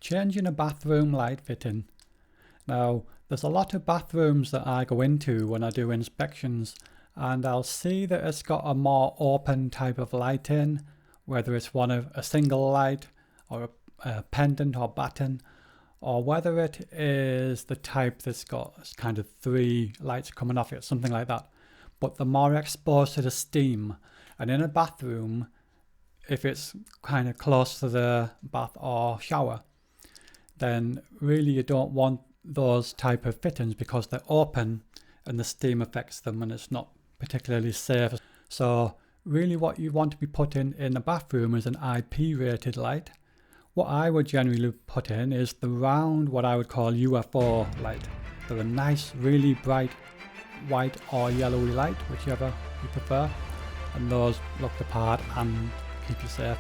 Changing a bathroom light fitting. Now, there's a lot of bathrooms that I go into when I do inspections, and I'll see that it's got a more open type of light in, whether it's one of a single light or a pendant or batten, or whether it is the type that's got kind of 3 lights coming off it, something like that. But they're more exposed to the steam. And in a bathroom, if it's kind of close to the bath or shower, then really you don't want those type of fittings because they're open and the steam affects them and it's not particularly safe. So really what you want to be putting in a bathroom is an IP rated light. What I would generally put in is the round, what I would call UFO light. They're a nice, really bright white or yellowy light, whichever you prefer, and those look the part and keep you safe.